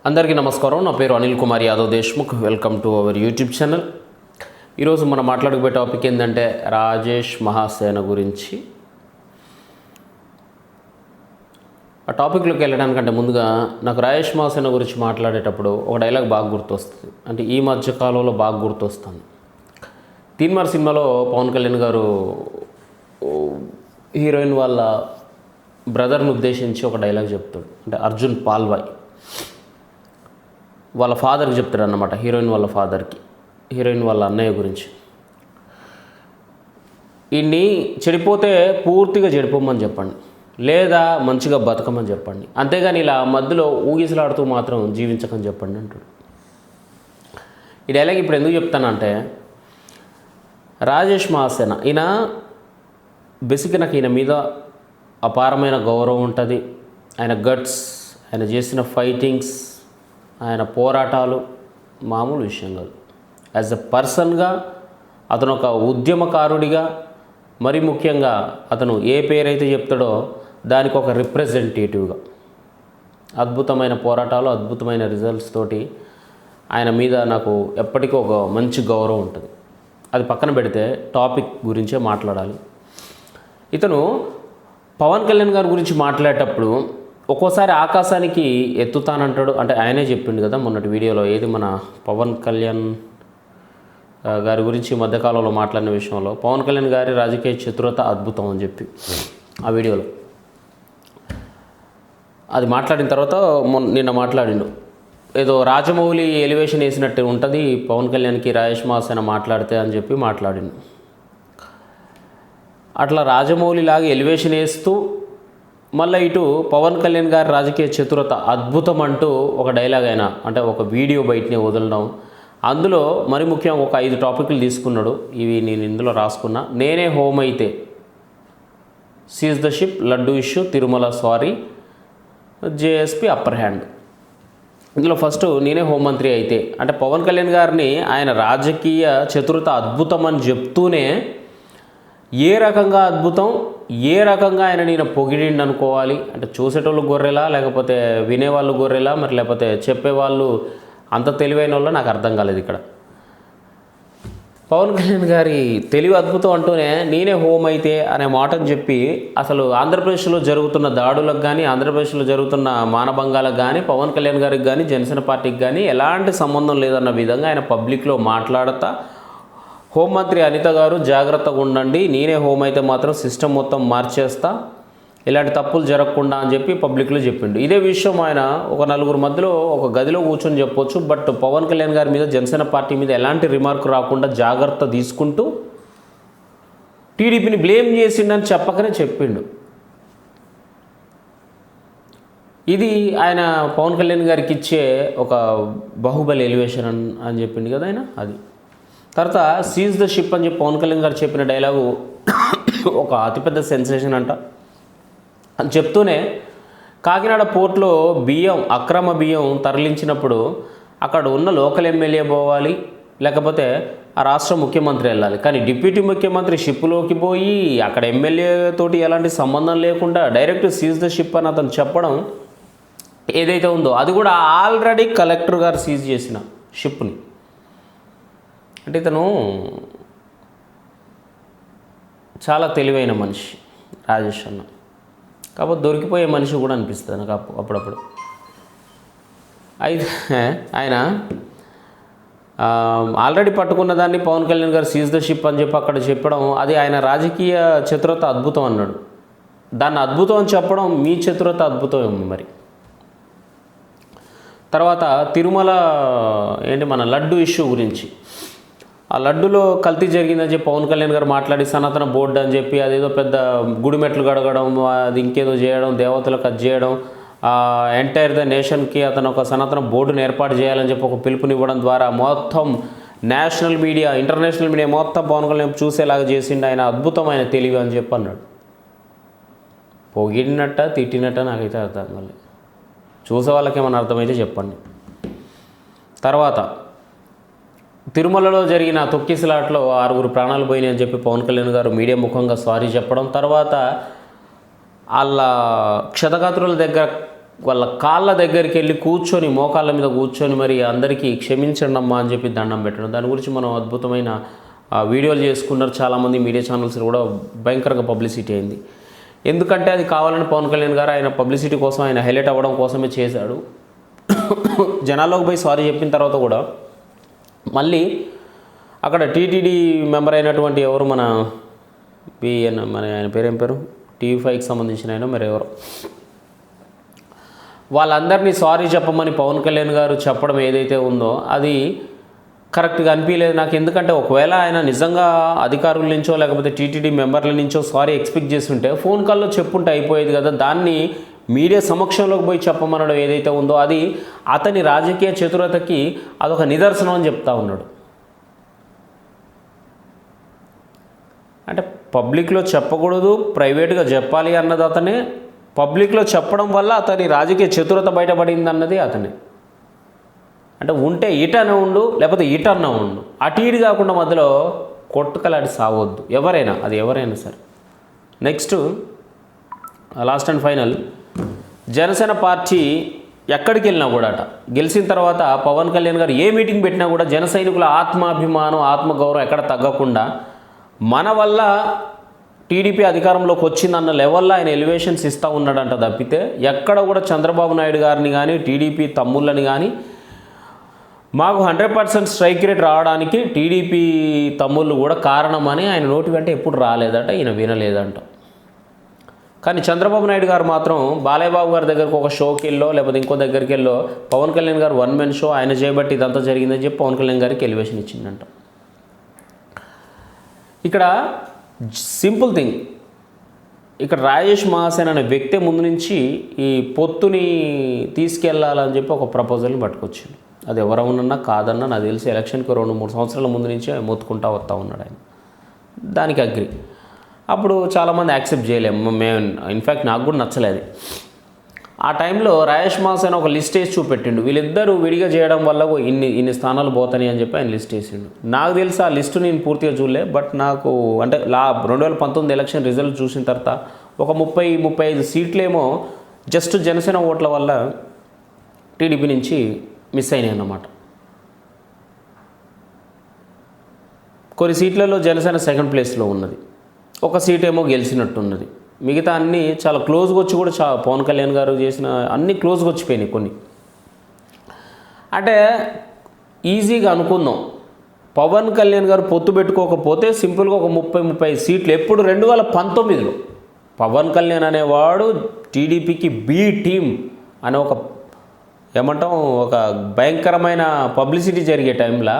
అందరికీ నమస్కారం. నా పేరు Anil Kumar Yadav Deshmukh. Welcome to our YouTube channel. ఈరోజు మనం మాట్లాడుకునే టాపిక్ ఏంటంటే రాజేష్ మహాసేన గురించి. ఆ టాపిక్లోకి వెళ్ళడానికంటే ముందుగా నాకు రాజేష్ మహాసేన గురించి మాట్లాడేటప్పుడు ఒక డైలాగ్ బాగా గుర్తొస్తుంది. అంటే ఈ మధ్య కాలంలో బాగా గుర్తొస్తుంది. తీన్మార్ సినిమాలో పవన్ కళ్యాణ్ గారు హీరోయిన్ వాళ్ళ బ్రదర్ని ఉద్దేశించి ఒక డైలాగ్ చెప్తాడు. అంటే అర్జున్ పాల్వాయ్ వాళ్ళ ఫాదర్కి చెప్తాడు అన్నమాట, హీరోయిన్ వాళ్ళ ఫాదర్కి, హీరోయిన్ వాళ్ళ అన్నయ్య గురించి. ఈయన్ని చెడిపోతే పూర్తిగా చెడిపోమని చెప్పండి, లేదా మంచిగా బతకమని చెప్పండి, అంతేగాని ఇలా మధ్యలో ఊగిసలాడుతూ మాత్రం జీవించకని చెప్పండి అంటాడు. ఈ డైలాగ్ ఇప్పుడు ఎందుకు చెప్తానంటే, రాజేష్ మహాసేన ఈయన బేసిక్గా నాకు ఈయన మీద అపారమైన గౌరవం ఉంటుంది. ఆయన గట్స్, ఆయన చేసిన ఫైటింగ్స్, ఆయన పోరాటాలు మామూలు విషయం కాదు. యాజ్ ఎ పర్సన్గా అతను ఒక ఉద్యమకారుడిగా, మరి ముఖ్యంగా అతను ఏ పేరైతే చెప్తాడో దానికి ఒక రిప్రజెంటేటివ్గా అద్భుతమైన పోరాటాలు, అద్భుతమైన రిజల్ట్స్ తోటి ఆయన మీద నాకు ఎప్పటికీ ఒక మంచి గౌరవం ఉంటుంది. అది పక్కన పెడితే టాపిక్ గురించే మాట్లాడాలి. ఇతను పవన్ కళ్యాణ్ గారి గురించి మాట్లాడేటప్పుడు ఒక్కోసారి ఆకాశానికి ఎత్తుతానంటాడు. అంటే ఆయనే చెప్పిండు కదా మొన్నటి వీడియోలో, ఏది మన పవన్ కళ్యాణ్ గారి గురించి మధ్యకాలంలో మాట్లాడిన విషయంలో, పవన్ కళ్యాణ్ గారి రాజకీయ చతురత అద్భుతం అని చెప్పి ఆ వీడియోలో అది మాట్లాడిన తర్వాత నిన్న మాట్లాడిండు. ఏదో రాజమౌళి ఎలివేషన్ వేసినట్టు ఉంటుంది పవన్ కళ్యాణ్కి రాజేష్ మహాసేన మాట్లాడితే అని చెప్పి మాట్లాడిండు. అట్లా రాజమౌళి లాగా ఎలివేషన్ వేస్తూ మళ్ళీ ఇటు పవన్ కళ్యాణ్ గారి రాజకీయ చతురత అద్భుతం అంటూ ఒక డైలాగ్ అయినా, అంటే ఒక వీడియో బయటనే వదలడం. అందులో మరి ముఖ్యంగా ఒక 5 టాపిక్లు తీసుకున్నాడు. ఇవి నేను ఇందులో రాసుకున్నా. నేనే హోమ్ అయితే, seize the ship, laddu issue, Tirumala sorry, JSP upper hand. ఇందులో ఫస్ట్ నేనే హోంమంత్రి అయితే, అంటే పవన్ కళ్యాణ్ గారిని ఆయన రాజకీయ చతురత అద్భుతం అని చెప్తూనే ఏ రకంగా అద్భుతం, ఏ రకంగా ఆయన నేను పొగిడిండి అనుకోవాలి. అంటే చూసేటోళ్ళు గొర్రెలా, లేకపోతే వినేవాళ్ళు గొర్రెలా, మరి లేకపోతే చెప్పేవాళ్ళు అంత తెలివైన వాళ్ళో నాకు అర్థం కాలేదు. ఇక్కడ పవన్ కళ్యాణ్ గారి తెలివి అద్భుతం అంటూనే నేనే హోమ్ అయితే అనే మాటను చెప్పి, అసలు ఆంధ్రప్రదేశ్లో జరుగుతున్న దాడులకు కానీ, ఆంధ్రప్రదేశ్లో జరుగుతున్న మానభంగాలకు కానీ, పవన్ కళ్యాణ్ గారికి కానీ, జనసేన పార్టీకి కానీ ఎలాంటి సంబంధం లేదన్న విధంగా ఆయన పబ్లిక్లో మాట్లాడతా, హోంమంత్రి అనిత గారు జాగ్రత్తగా ఉండండి, నేనే హోమ్ అయితే మాత్రం సిస్టమ్ మొత్తం మార్చేస్తా, ఇలాంటి తప్పులు జరగకుండా అని చెప్పి పబ్లిక్లో చెప్పిండు. ఇదే విషయం ఆయన ఒక నలుగురు మధ్యలో ఒక గదిలో కూర్చొని చెప్పొచ్చు. బట్ పవన్ కళ్యాణ్ గారి మీద, జనసేన పార్టీ మీద ఎలాంటి రిమార్క్ రాకుండా జాగ్రత్త తీసుకుంటూ టీడీపీని బ్లేమ్ చేసిండని చెప్పకనే చెప్పిండు. ఇది ఆయన పవన్ కళ్యాణ్ గారికి ఇచ్చే ఒక బాహుబలి ఎలివేషన్ అని చెప్పిండు కదా ఆయన. అది తర్వాత సీజ్ ద షిప్ అని చెప్పి పవన్ కళ్యాణ్ గారు చెప్పిన డైలాగు ఒక అతిపెద్ద సెన్సేషన్ అంట. అని చెప్తూనే కాకినాడ పోర్ట్లో అక్రమ బియ్యం తరలించినప్పుడు అక్కడ ఉన్న లోకల్ ఎమ్మెల్యే పోవాలి, లేకపోతే ఆ రాష్ట్ర ముఖ్యమంత్రి వెళ్ళాలి. కానీ డిప్యూటీ ముఖ్యమంత్రి షిప్లోకి పోయి అక్కడ ఎమ్మెల్యే తోటి ఎలాంటి సంబంధం లేకుండా డైరెక్ట్ సీజ్ ద షిప్ అని అతను చెప్పడం ఏదైతే ఉందో, అది కూడా ఆల్రెడీ కలెక్టర్ గారు సీజ్ చేసిన షిప్ని. అంటే ఇతను చాలా తెలివైన మనిషి రాజేష్ అన్న. కాకపోతే దొరికిపోయే మనిషి కూడా అనిపిస్తుంది నాకు అప్పుడప్పుడు. అయితే ఆయన ఆల్రెడీ పట్టుకున్న దాన్ని పవన్ కళ్యాణ్ గారు సీజ్ ద షిప్ అని చెప్పి అక్కడ చెప్పడం, అది ఆయన రాజకీయ చతురత అద్భుతం అన్నాడు. దాన్ని అద్భుతం అని చెప్పడం మీ చతురత అద్భుతం ఏమో మరి. తర్వాత తిరుమల మన లడ్డు ఇష్యూ గురించి, ఆ లడ్డులో కల్తీ జరిగిందని చెప్పి పవన్ కళ్యాణ్ గారు మాట్లాడి సనాతన బోర్డు అని చెప్పి అదేదో పెద్ద గుడిమెట్లు గడగడం, అది ఇంకేదో చేయడం, దేవతలకు అది చేయడం, ఎంటైర్ ద నేషన్కి అతను ఒక సనాతన బోర్డును ఏర్పాటు చేయాలని చెప్పి ఒక పిలుపునివ్వడం ద్వారా మొత్తం నేషనల్ మీడియా, ఇంటర్నేషనల్ మీడియా మొత్తం పవన్ కళ్యాణ్ చూసేలాగా చేసిండు. ఆయన అద్భుతమైన తెలివి అని చెప్పి అన్నాడు. పొగిడినట్ట తిట్టినట్ట నాకైతే అర్థం కాలేదు. చూసే వాళ్ళకి ఏమైనా అర్థమైతే చెప్పండి. తర్వాత తిరుమలలో జరిగిన తొక్కిసలాట్లో 6 ప్రాణాలు పోయినాయి అని చెప్పి పవన్ కళ్యాణ్ గారు మీడియా ముఖంగా సారీ చెప్పడం, తర్వాత వాళ్ళ క్షతగాత్రుల దగ్గర వాళ్ళ కాళ్ళ దగ్గరికి వెళ్ళి కూర్చొని మోకాళ్ళ మీద కూర్చొని మరి అందరికీ క్షమించండి అమ్మా అని చెప్పి దండం పెట్టడం. దాని గురించి మనం అద్భుతమైన వీడియోలు చేసుకున్నారు. చాలామంది మీడియా ఛానల్స్ కూడా భయంకరంగా పబ్లిసిటీ అయింది. ఎందుకంటే అది కావాలని పవన్ కళ్యాణ్ గారు ఆయన పబ్లిసిటీ కోసం, ఆయన హైలైట్ అవ్వడం కోసమే చేశాడు. జనాల్లోకి పోయి సారీ చెప్పిన తర్వాత కూడా మళ్ళీ అక్కడ టీటీడీ మెంబర్ అయినటువంటి ఎవరు మన ఆయన పేరేం పేరు టీవీ5కి సంబంధించిన ఆయన మరి ఎవరు, వాళ్ళందరినీ సారీ చెప్పమని పవన్ కళ్యాణ్ గారు చెప్పడం ఏదైతే ఉందో అది కరెక్ట్గా అనిపించలేదు నాకు. ఎందుకంటే ఒకవేళ ఆయన నిజంగా అధికారుల నుంచో లేకపోతే టీటీడీ మెంబర్ల నుంచో సారీ ఎక్స్పెక్ట్ చేస్తుంటే ఫోన్ కాల్లో చెప్పుంటే అయిపోయేది కదా. దాన్ని మీడియా సమక్షంలోకి పోయి చెప్పమనడం ఏదైతే ఉందో అది అతని రాజకీయ చతురతకి అదొక నిదర్శనం అని చెప్తా ఉన్నాడు. అంటే పబ్లిక్లో చెప్పకూడదు, ప్రైవేట్గా చెప్పాలి అన్నది అతనే. పబ్లిక్లో చెప్పడం వల్ల అతని రాజకీయ చతురత బయటపడింది అన్నది అతనే. అంటే ఉంటే ఇటనే ఉండు, లేకపోతే ఇటన్నా ఉండు, అటు ఇటు కాకుండా మధ్యలో కొట్టుకలాడి సావద్దు ఎవరైనా, అది ఎవరైనా సరే. Next last and final, Janasena party ఎక్కడికి వెళ్ళినా కూడా గెలిచిన తర్వాత పవన్ కళ్యాణ్ గారు ఏ మీటింగ్ పెట్టినా కూడా జన సైనికుల ఆత్మాభిమానం, ఆత్మగౌరవం ఎక్కడ తగ్గకుండా మన వల్ల టీడీపీ అధికారంలోకి వచ్చిందన్న లెవెల్లో ఆయన ఎలివేషన్స్ ఇస్తూ ఉన్నాడంట తప్పితే ఎక్కడ కూడా చంద్రబాబు నాయుడు గారిని కానీ టీడీపీ తమ్ముళ్ళని కానీ మాకు 100% స్ట్రైక్ రేట్ రావడానికి టీడీపీ తమ్ముళ్ళు కూడా కారణమని ఆయన నోటి వెంట ఎప్పుడు రాలేదట, ఈయన వినలేదంట. కానీ చంద్రబాబు నాయుడు గారు మాత్రం బాలయ్య బాబు గారి దగ్గరకు ఒక షోకి వెళ్ళో లేకపోతే ఇంకో దగ్గరికి వెళ్ళో పవన్ కళ్యాణ్ గారు 1 man షో ఆయన చేయబట్టి ఇదంతా జరిగిందని చెప్పి పవన్ కళ్యాణ్ గారికి ఎలివేషన్ ఇచ్చిందంట. ఇక్కడ సింపుల్ థింగ్, ఇక్కడ రాజేష్ మహాసేన్ అనే వ్యక్తి ముందు నుంచి ఈ పొత్తుని తీసుకెళ్లాలని చెప్పి ఒక ప్రపోజల్ని పట్టుకొచ్చింది. అది ఎవరన్నా కాదన్నా నాకు తెలిసి ఎలక్షన్కి 2-3 సంవత్సరాల ముందు నుంచే మొత్తుకుంటా వస్తూ ఉన్నాడు ఆయన. దానికి అగ్రి. అప్పుడు చాలామంది యాక్సెప్ట్ చేయలేము మేము, ఇన్ఫ్యాక్ట్ నాకు కూడా నచ్చలేదు. ఆ టైంలో రాజేష్ మహాసేన్ ఒక లిస్ట్ వేసి చూపెట్టిండు, వీళ్ళిద్దరూ విడిగా చేయడం వల్ల ఇన్ని స్థానాలు పోతాయి అని చెప్పి ఆయన లిస్ట్ వేసిండు. నాకు తెలిసి ఆ లిస్టు నేను పూర్తిగా చూడలే, బట్ నాకు అంటే 2019 ఎలక్షన్ రిజల్ట్ చూసిన తర్వాత ఒక 30-35 సీట్లేమో జస్ట్ జనసేన ఓట్ల వల్ల టీడీపీ నుంచి మిస్ అయినాయి అన్నమాట. కొన్ని సీట్లలో జనసేన సెకండ్ ప్లేస్లో ఉన్నది, ఒక సీట్ ఏమో గెలిచినట్టున్నది. మిగతా అన్నీ చాలా క్లోజ్గా వచ్చి కూడా పవన్ కళ్యాణ్ గారు చేసిన అన్నీ క్లోజ్గా వచ్చిపోయినాయి కొన్ని. అంటే ఈజీగా అనుకుందాం, పవన్ కళ్యాణ్ గారు పొత్తు పెట్టుకోకపోతే సింపుల్గా ఒక 30-35 సీట్లు. ఎప్పుడు 2019లో పవన్ కళ్యాణ్ అనేవాడు టీడీపీకి బి టీమ్ అనే ఒక ఏమంటాం ఒక భయంకరమైన పబ్లిసిటీ జరిగే టైంలో,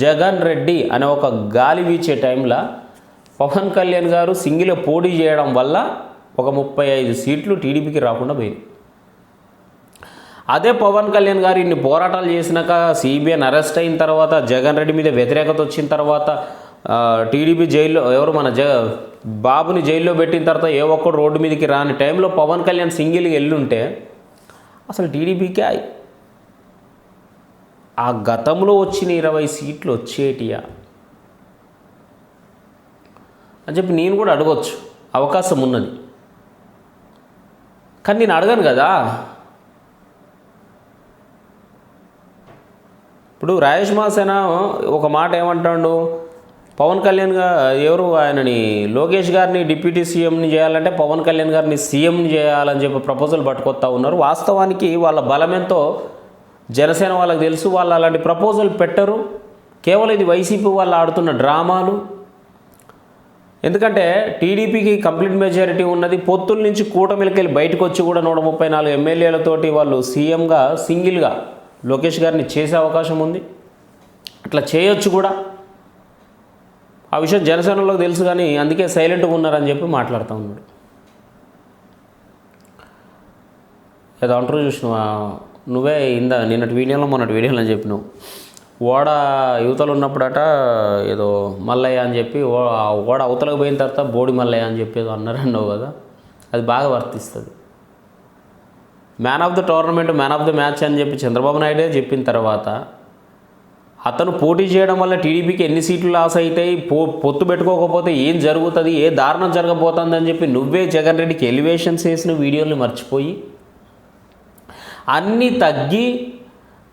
జగన్ రెడ్డి అనే ఒక గాలి వీచే టైంలో పవన్ కళ్యాణ్ గారు సింగిల్ పోటీ చేయడం వల్ల ఒక 35 సీట్లు టీడీపీకి రాకుండా పోయింది. అదే పవన్ కళ్యాణ్ గారు ఇన్ని పోరాటాలు చేసినాక సిబిఐని అరెస్ట్ అయిన తర్వాత, జగన్ రెడ్డి మీద వ్యతిరేకత వచ్చిన తర్వాత, టీడీపీ జైల్లో ఎవరు మన బాబుని జైల్లో పెట్టిన తర్వాత ఏ ఒక్కడు రోడ్డు మీదకి రాని టైంలో పవన్ కళ్యాణ్ సింగిల్గా వెళ్ళుంటే అసలు టీడీపీకి ఆ గతంలో వచ్చిన 20 సీట్లు వచ్చేటియా అని చెప్పి నేను కూడా అడగవచ్చు, అవకాశం ఉన్నది. కానీ నేను అడగను కదా. ఇప్పుడు రాజేష్ మహాసేన ఒక మాట ఏమంటాడు, పవన్ కళ్యాణ్ ఎవరు ఆయనని లోకేష్ గారిని డిప్యూటీ సీఎంని చేయాలంటే పవన్ కళ్యాణ్ గారిని సీఎంని చేయాలని చెప్పి ప్రపోజల్ పట్టుకొస్తా ఉన్నారు. వాస్తవానికి వాళ్ళ బలమెంతో జనసేన వాళ్ళకి తెలుసు, వాళ్ళు అలాంటి ప్రపోజల్ పెట్టరు. కేవలం ఇది వైసీపీ వాళ్ళు ఆడుతున్న డ్రామాలు. ఎందుకంటే టీడీపీకి కంప్లీట్ మెజారిటీ ఉన్నది. పొత్తుల నుంచి కూటమిలకి వెళ్ళి బయటకు వచ్చి కూడా 134 ఎమ్మెల్యేలతోటి వాళ్ళు సీఎంగా సింగిల్గా లోకేష్ గారిని చేసే అవకాశం ఉంది. అట్లా చేయొచ్చు కూడా. ఆ విషయం జనసేనలోకి తెలుసు, కానీ అందుకే సైలెంట్గా ఉన్నారని చెప్పి మాట్లాడుతూ ఉన్నాడు. ఏదో అంటారు చూసినావా, నువ్వే నిన్నటి వీడియోలో మొన్నటి వీడియోలో చెప్పినావు, ఓడ యువతలు ఉన్నప్పుడట ఏదో మల్లయ్య అని చెప్పి ఓడ అవతలకు పోయిన తర్వాత బోడి మల్లయ్య అని చెప్పి ఏదో అన్నారన్నావు కదా, అది బాగా వర్తిస్తుంది. Man of the tournament, man of the match అని చెప్పి చంద్రబాబు నాయుడే చెప్పిన తర్వాత అతను పోటీ చేయడం వల్ల టీడీపీకి ఎన్ని సీట్లు లాస్ అవుతాయి, పొత్తు పెట్టుకోకపోతే ఏం జరుగుతుంది, ఏ దారుణం జరగబోతుంది అని చెప్పి నువ్వే జగన్ రెడ్డికి ఎలివేషన్స్ వేసిన వీడియోలు మర్చిపోయి అన్నీ తగ్గి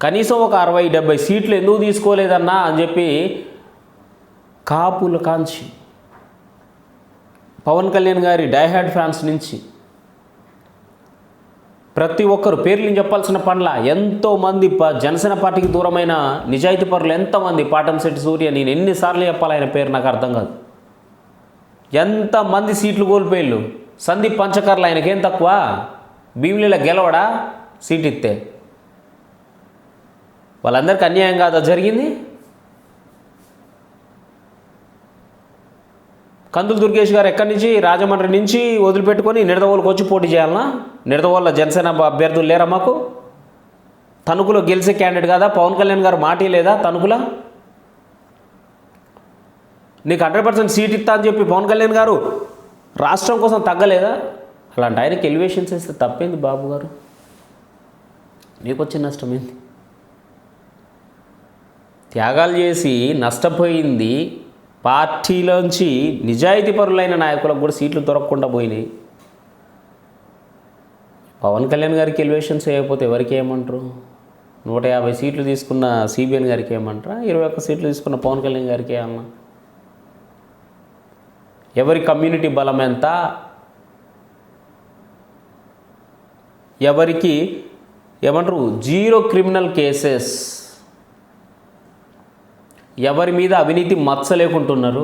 కనీసం ఒక 60-70 సీట్లు ఎందుకు తీసుకోలేదన్నా అని చెప్పి కాపుల కాంచి పవన్ కళ్యాణ్ గారి డైహార్డ్ ఫ్యాన్స్ నుంచి ప్రతి ఒక్కరు పేర్లు చెప్పాల్సిన పనుల ఎంతోమంది జనసేన పార్టీకి దూరమైన నిజాయితీ పరులు ఎంతమంది, పాటంశెట్టి సూర్య, నేను ఎన్నిసార్లు చెప్పాలి ఆయన పేరు నాకు అర్థం కాదు. ఎంతమంది సీట్లు కోల్పోయిళ్ళు. సందీప్ పంచకర్ల ఆయనకేం తక్కువ, భీమిలిలో గెలవడా సీట్ ఇస్తే? వాళ్ళందరికీ అన్యాయం కాదా జరిగింది? కందులు దుర్గేష్ గారు ఎక్కడి నుంచి, రాజమండ్రి నుంచి వదిలిపెట్టుకొని నిడదవోలుకు వచ్చి పోటీ చేయాలన్నా? నిడదవోళ్ళ జనసేన అభ్యర్థులు లేరా మాకు? తణుకులో గెలిచే క్యాండిడేట్ కదా పవన్ కళ్యాణ్ గారు, మాటే లేదా తణుకులా? నీకు 100% సీట్ ఇస్తా అని చెప్పి పవన్ కళ్యాణ్ గారు రాష్ట్రం కోసం తగ్గలేదా? అలాంటి ఆయనకి ఎలివేషన్స్ ఇస్తే తప్పేంది బాబు గారు? నీకు వచ్చిన నష్టం ఏంది? త్యాగాలు చేసి నష్టపోయింది పార్టీలోంచి నిజాయితీ పరులైన నాయకులకు కూడా సీట్లు దొరకకుండా పోయినాయి. పవన్ కళ్యాణ్ గారికి ఎలివేషన్స్ వేయకపోతే ఎవరికి ఏమంటారు? 150 సీట్లు తీసుకున్న సిబిఎన్ గారికి ఏమంటారా? 21 సీట్లు తీసుకున్న పవన్ కళ్యాణ్ గారికి ఏమన్నా? ఎవరి కమ్యూనిటీ బలం ఎంత, ఎవరికి ఏమంటారు జీరో క్రిమినల్ కేసెస్, ఎవరి మీద అవినీతి మచ్చ లేకుంటున్నారు,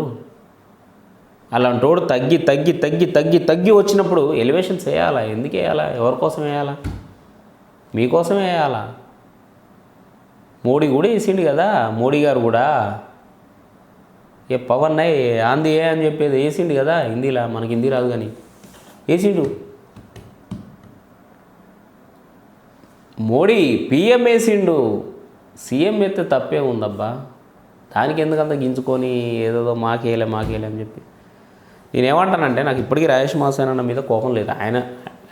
అలాంటి వాడు తగ్గి తగ్గి తగ్గి తగ్గి తగ్గి వచ్చినప్పుడు ఎలివేషన్స్ వేయాలా? ఎందుకు వేయాలా? ఎవరి కోసం వేయాలా? మీకోసమే వేయాలా? మోడీ కూడా వేసిండు కదా, మోడీ గారు కూడా ఏ పవన్ ఆంది ఏ అని చెప్పేది వేసిండు కదా హిందీలా, మనకి హిందీ రాదు కానీ వేసిండు. మోడీ పిఎం వేసిండు, సీఎం అయితే తప్పే ఉందబ్బా. దానికి ఎందుకంత గింజుకొని ఏదో మాకేలే అని చెప్పి. నేనేమంటానంటే నాకు ఇప్పటికీ రాజేష్ మాసేన మీద కోపం లేదు. ఆయన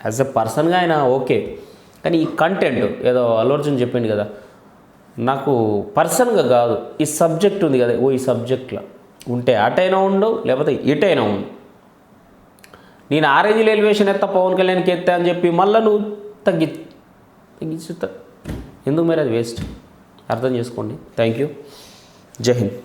యాజ్ ఎ పర్సన్గా ఆయన ఓకే, కానీ ఈ కంటెంట్ ఏదో అల్లు అర్జున్ చెప్పిండు కదా, నాకు పర్సన్గా కాదు, ఈ సబ్జెక్ట్ ఉంది కదా, ఈ సబ్జెక్ట్లో ఉంటే అటైనా ఉండు లేకపోతే ఇటైనా ఉండు. నేను ఆ రేంజ్లో ఎలివేషన్ ఎత్తా పవన్ కళ్యాణ్కి ఎత్తా అని చెప్పి మళ్ళీ నువ్వు తగ్గించుతా ఎందుకు? మరి అది వేస్ట్. అర్థం చేసుకోండి. Thank you. జై హింద్.